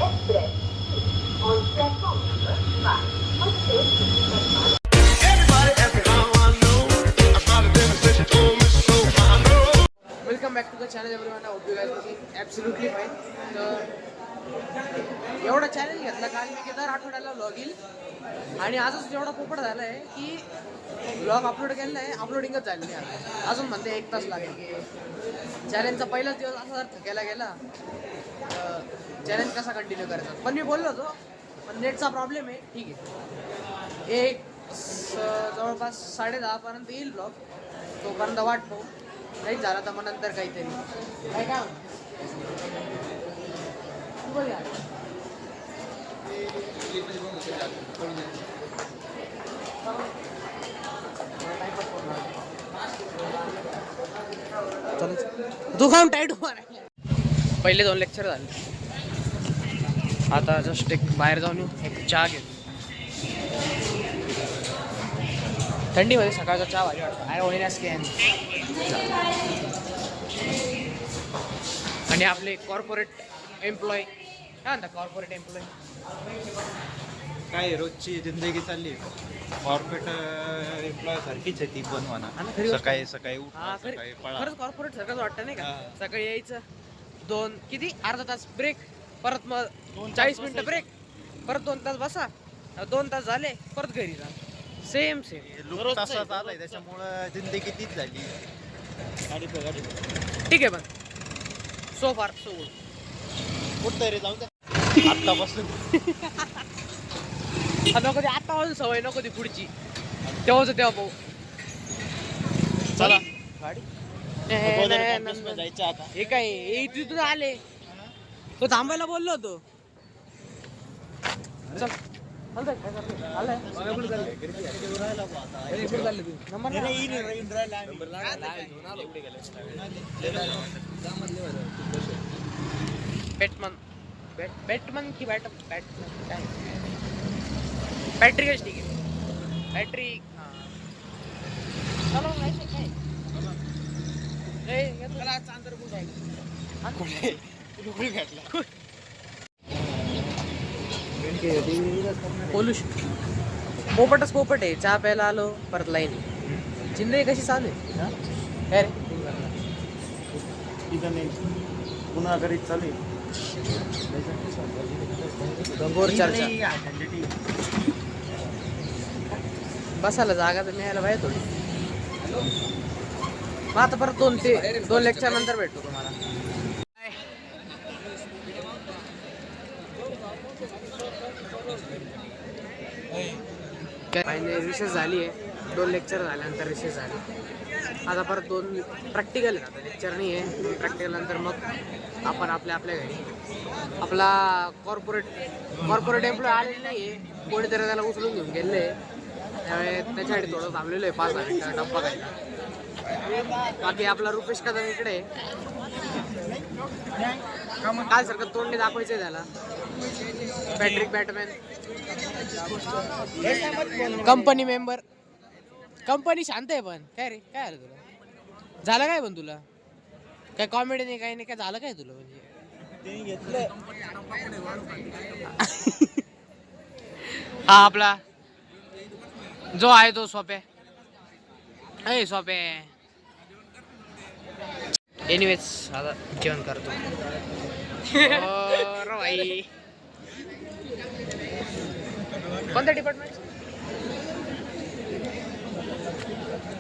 Welcome back to the channel everyone. Hope you guys are absolutely fine. तर एवढा challenge घेतला काल मी की दर आठवड्याला व्लॉग येईल आणि आजच एवढा पोपट झाला आहे की व्लॉग अपलोड केलेला आहे, अपलोडिंगच झालेली आहे. अजून म्हणते 1 तास लागेल की चॅलेंजचा पहिलाच दिवस असा जर थकायला गेला चॅलेंज कसा कंटिन्यू करायचा. पण मी बोललो होतो पण नेटचा प्रॉब्लेम आहे. ठीक आहे, जवळपास 10:30 येईल ब्लॉग. तोपर्यंत वाट पाहू, नाही झाला तर मग नंतर काहीतरी काय काय दुखावून टाईट पहिले 2 लेक्चर झाले. आता जस्ट एक बाहेर जाऊन एक चहा घेतो. थंडीमध्ये सकाळचा चहा भारी वाटतो. आय ओळीनास की आणि आपले कॉर्पोरेट एम्प्लॉय काय म्हणतात, कॉर्पोरेट एम्प्लॉय काय रोजची जिंदगी चालली कॉर्पोरेट एम्प्लॉय सारखीच आहे ती पण म्हणा. सकाळी सकाळी उठा, सकाळी पळा. खरंच कॉर्पोरेट सारखंच वाटतं नाही का. सकाळी यायचं, अर्धा तास ब्रेक, परत मग 40 मिनिटं ब्रेक, परत 2 तास बसा, 2 तास झाले परत घरी जा. सेम तसाच आलाय, त्याच्यामुळं जिंदगी तीच झाली. ठीक आहे. पण सो फार सो गुड. कुठं रे जाऊ द्या आत्तापासून. नको ती आत्तापासून सवय, नको ती पुढची. तेव्हा पाहू. चला गाडी जायचं आता. हे काय तिथून आले, तो थांबायला बोललो होतो. चल बॅटमन की बॅटमन काय बॅटरी कशी ठीक आहे. Battery pollution. पोपट आहे. चहा प्यायला आलो, परत लाईन. जिंदगी कशी चालू आहे काय रे. पुन्हा घरी चालू गंगोर चर्चा. बसायला जागा तर मिळायला पाहिजे थोडी. मग आता परत 2 लेक्चर नंतर भेटतो तुम्हाला. रिसेस झाली आहे. 2 लेक्चर झाल्यानंतर रिसेस झाली. आता परत 2 प्रॅक्टिकल आहे. आता लेक्चर नाही आहे. 2 प्रॅक्टिकल नंतर मग आपण आपल्या घरी. आपला कॉर्पोरेट एम्प्लॉय आलेला नाही आहे. कोणीतरी त्याला उचलून घेऊन गेले आहे. त्यामुळे त्याच्यासाठी थोडं थांबलेलो आहे 5 मिनिटं डब्बा खायला. बाकी आपला रुपेश कदम इकडे काल सारखं तोंड दाखवायचं आहे त्याला. Patrick Batman company member. Company शांत आहे पण काय रे, काय आलं तुला? झालं काय पण तुला? काय कॉमेडी नाही, काही नाही, काय झालं काय तुला? म्हणजे हा आपला जो आहे तो सोप्या एनिवेज आता जेवण करतो. भाई कोणत्या डिपार्टमेंट?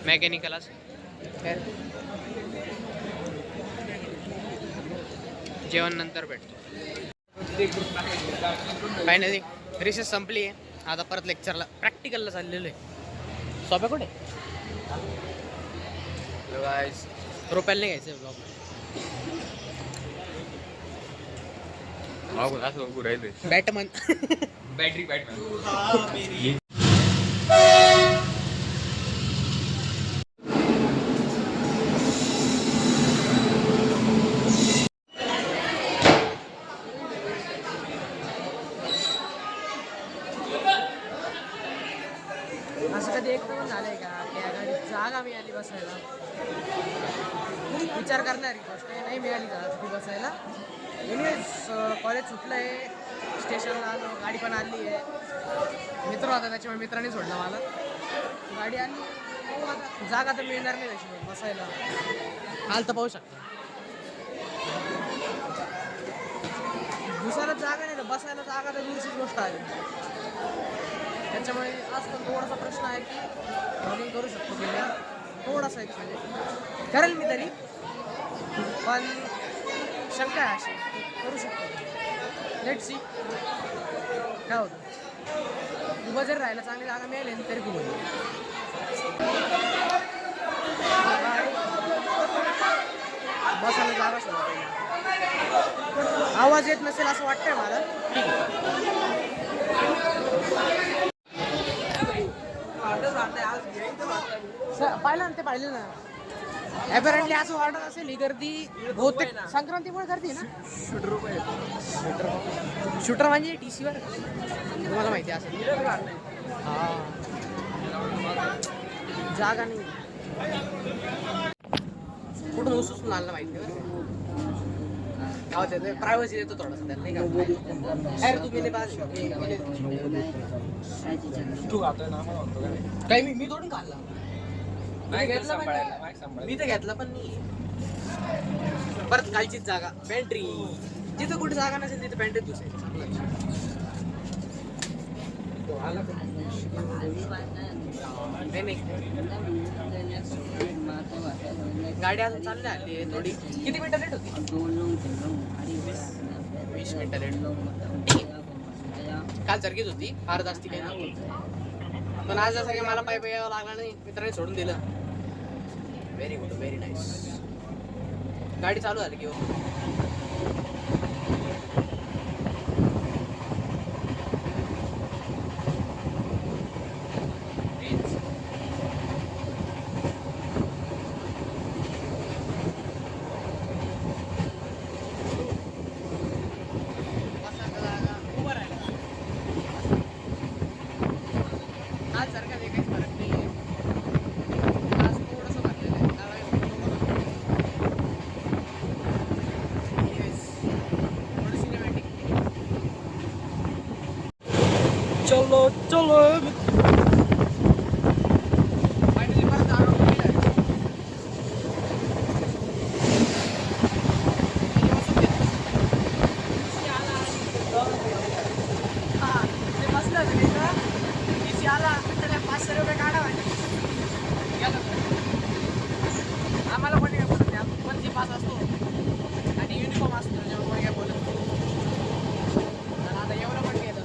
मेकॅनिकल. जेवण नंतर भेटतो. फायनली रिसेस संपली आहे. आता परत लेक्चरला प्रॅक्टिकलला चाललेलो आहे. सोप्या कुठे रुपयाला नाही घ्यायचं ब्लॉग. Batsman battery batsman. असं कधी एकदम झालंय का त्या गाडीत जागा मिळाली बसायला? विचार करणारी गोष्ट आहे. नाही मिळाली जागा बसायला. एनिवेज कॉलेज सुटलं आहे. स्टेशनला आलो, गाडी पण आणली आहे. मित्र होता त्याच्यामुळे मित्राने सोडलं मला. गाडी आणली, बघू आता. जागा तर मिळणार नाही त्याची बसायला. हाल तर पाहू शकता. घुसायला जागा नाही तर बसायला जागा तर दूरचीच गोष्ट आहे. त्याच्यामुळे आज पण थोडासा प्रश्न आहे की रनिंग करू शकतो की नाही, थोडासा एक म्हणजे करेल मी तरी, पण शंका आहे अशी करू शकतो. लेट सी काय होतं. उभं जरी राहायला चांगली जागा मिळाली तरी खूप होईल. बसायला जागा शोधतो. आवाज येत नसेल असं वाटतंय मला. पाहिलं ना ते पाहिलं ना. ॲपरंटली असं वाटत असेल ही गर्दी बहुतेक संक्रांतीमुळे गर्दी आहे ना. शूटर म्हणजे TCवर तुम्हाला माहिती असेल. हां जागा नाही कुठून उसून आलं माहिती बरं. गावात येतं प्रायव्हसी देतो थोडंसं त्याला नाही का. अरे तू गेले तू खातोय ना काही मी तोडून खाल्ला. मी तर घेतला पण नाही. परत खालचीच जागा पॅन्ट्री. जिथं कुठे जागा नसेल तिथे पॅन्ट्री दुसायची. गाडी अजून चालली आली थोडी. किती मिनिटं लेट होती? 20 मिनिटं लेट. काल सारखीच होती, फार जास्ती काही नव्हतं. पण आज जसं की मला पायी यावं लागला नाही, मित्राने सोडून दिलं. Very good, very nice. गाडी चालू झाली की चलो चलो. आम्हाला पण काय बोलत नाही. पण जी पास असतो आणि युनिफॉर्म असतो त्याच्यामुळे काय बोलत नाही. आता एवढं पण केलं.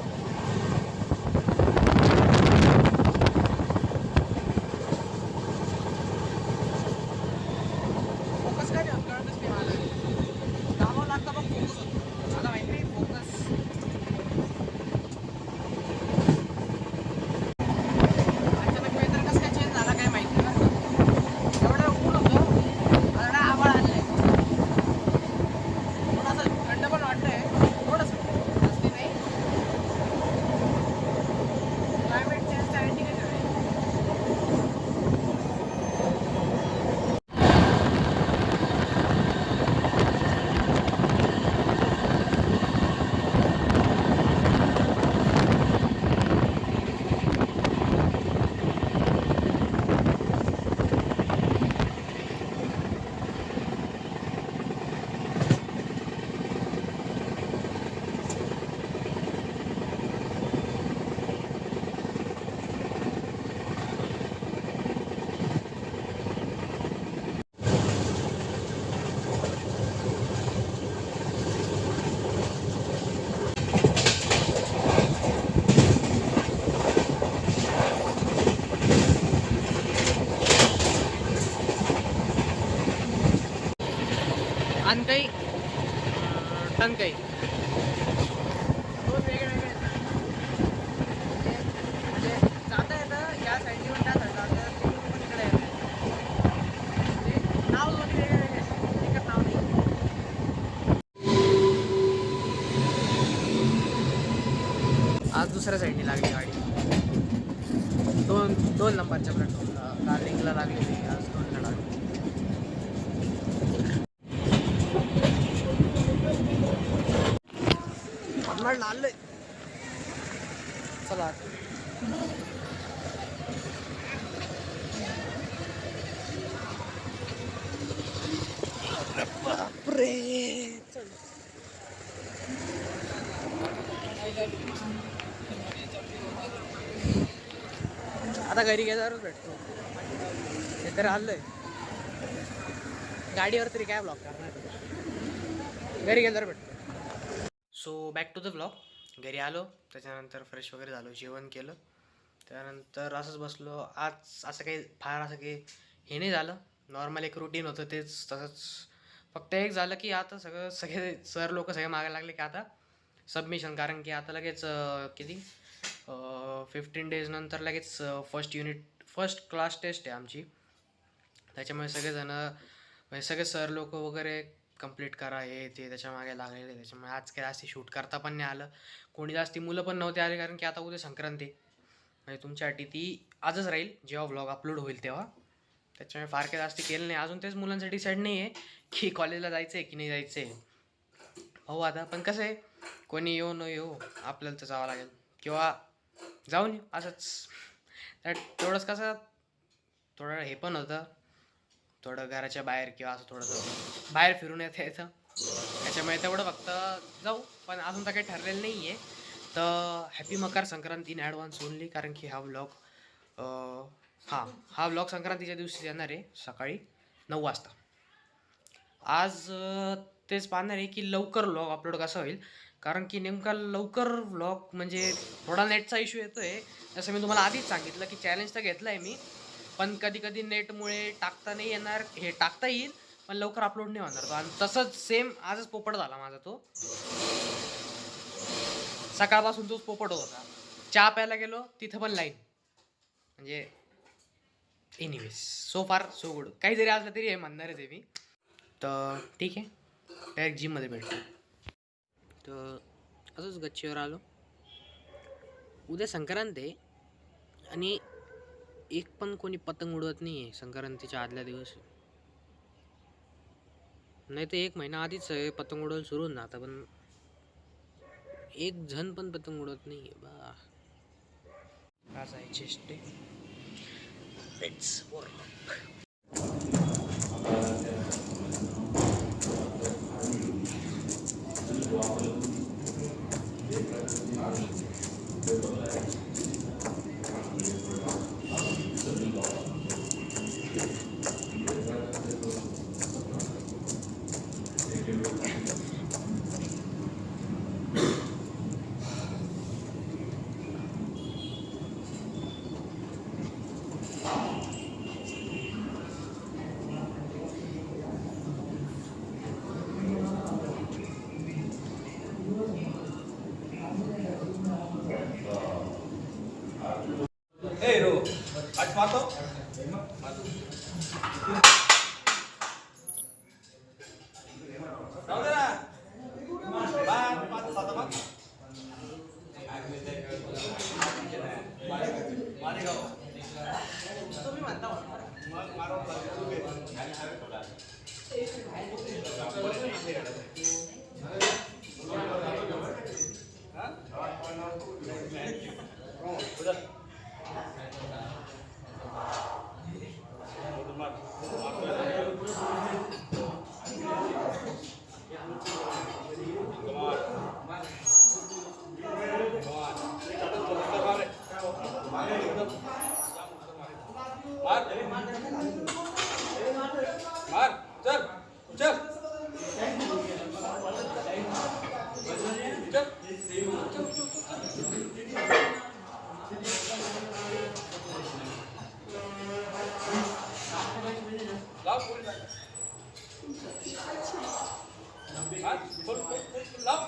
फोकस काय कळतच नाही मला. दाबावं लागतं बघ फोकस होतो. मला माहिती नाही फोकस. अचानक वेदर कसं काय चेंज झाला काय माहिती ना. एवढं ऊन होतं, एवढा आभाळ आलंय. थोडंसं थंड पण वाटतंय थोडंसं, जास्ती नाही. क्लायमेट चेंजचा इंडिकेटर आहे. अनकाई टंकाई दोन वेगळे वेगळे म्हणजे जाता येतं या साईडनी पण त्या साईडला जातं, तिकडून पण इकडे येतं. म्हणजे नाव दोन्ही वेगळे वेगळे, एकच नाव नाही. आज दुसऱ्या साईडनी लागली गाडी. दोन नंबरच्या प्लॅटफॉर्मला दार्जिलिंगला लागलेली, आज 2ला लागली. माडला आलंय. चला बापरे. आता घरी गेल्यावरच भेटतो. हे तर आलंय गाडीवर तरी काय ब्लॉग करणार, घरी गेल्यावर भेटतो. So back to the blog. घरी आलो, त्याच्यानंतर फ्रेश वगैरे झालो, जेवण केलं, त्यानंतर असंच बसलो. आज असं काही फार असं काही हे नाही झालं, नॉर्मल एक रुटीन होतं तेच तसंच. फक्त एक झालं की आता सगळे सर लोक सगळे मागायला लागले की आता सबमिशन, कारण की आता लगेच किती 15 डेज नंतर लगेच फर्स्ट क्लास टेस्ट आहे आमची. त्याच्यामुळे सगळेजण म्हणजे सगळे सर लोक वगैरे कंप्लीट करा हे ते त्याच्या मागे लागलेले. त्याच्यामुळे आज काही जास्ती शूट करता पण नाही आलं, कोणी जास्ती मुलं पण नव्हते आले, कारण की आता उद्या संक्रांती म्हणजे तुमच्यासाठी ती आजच राहील जेव्हा व्लॉग अपलोड होईल तेव्हा. त्याच्यामुळे फार काही जास्ती केलं नाही अजून. तेच मुलांचं डिसाईड नाही आहे की कॉलेजला जायचं आहे की नाही जायचं आहे. हो आता पण कसं आहे, कोणी येऊ न येऊ आपल्याला तर जावं लागेल किंवा जाऊन येऊ असंच. तेवढंच कसं थोडं हे पण होतं, थोडं घराच्या बाहेर किंवा असं थोडंसं बाहेर फिरून यायचं. त्याच्यामुळे तेवढं फक्त जाऊ, पण अजून तर काही ठरलेलं नाही आहे. तर happy Makar Sankranti in advance only, कारण की हा व्लॉग हा व्लॉग संक्रांतीच्या दिवशी येणार आहे सकाळी 9 वाजता. आज तेच पाहणार आहे की लवकर व्लॉग अपलोड कसा होईल, कारण की नेमका लवकर व्लॉग म्हणजे थोडा नेटचा इश्यू येतो आहे. जसं मी तुम्हाला आधीच सांगितलं की चॅलेंज तर घेतलं आहे मी, पण कधी कधी नेटमुळे टाकता नाही येणार. हे टाकता येईल पण लवकर अपलोड नाही होणार तो. आणि तसंच सेम आजच पोपट झाला माझा. तो सकाळपासून तोच पोपट होता. चहा प्यायला गेलो तिथं पण लाईन. म्हणजे एनिवेज सो फार सो गुड. काही जरी असलं तरी हे म्हणणारच आहे मी. तर ठीक आहे, डायरेक्ट जिममध्ये भेटतो. तर असंच गच्चीवर आलो. उद्या संक्रांत आहे आणि एक पण कोणी पतंग उडवत नाही आहे संक्रांतीच्या आदल्या दिवस. नाही तर 1 महिना आधीच पतंग उडवायला सुरू होऊन जातं, पण एक जण पण पतंग उडवत नाही आहे बा. आज आहे chest day. Let's work. Hey, Ro, आज पाहतो. जाऊ दे ना. पाच सात मग. तुम्ही म्हणता मार चल चल लाव पुढे लाव.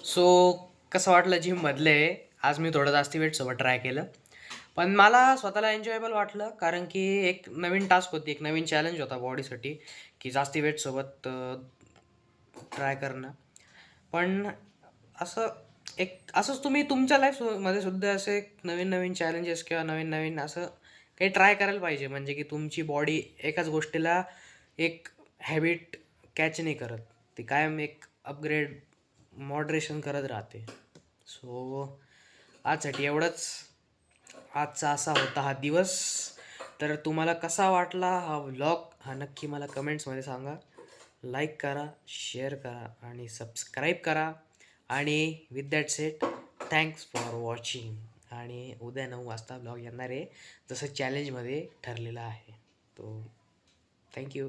सो कसं वाटलं जिममधले आज मी थोडं जास्ती वेटसोबत ट्राय केलं, पण मला स्वतःला एन्जॉयबल वाटलं, कारण की एक नवीन टास्क होती, एक नवीन चॅलेंज होता बॉडीसाठी की जास्ती वेटसोबत ट्राय करणं. पण असं असंच तुम्ही तुमच्या लाईफमध्ये सुद्धा असे एक नवीन नवीन चॅलेंजेस किंवा नवीन नवीन असं काही ट्राय करायला पाहिजे, म्हणजे की तुमची बॉडी एकाच गोष्टीला एक हॅबिट कॅच नाही करत, ती कायम एक अपग्रेड मॉडरेशन करत राहते. सो आजसाठी एवढंच. आजचा असा होता हा दिवस. तर तुम्हाला कसा वाटला हा व्लॉग हा नक्की मला कमेंट्समध्ये सांगा. लाईक करा, शेअर करा आणि सबस्क्राईब करा. आणि with that set thanks for watching. आणि उद्या 9 वाजता व्लॉग येणार आहे, जसं चॅलेंजमध्ये ठरलेलं आहे. तो थँक्यू.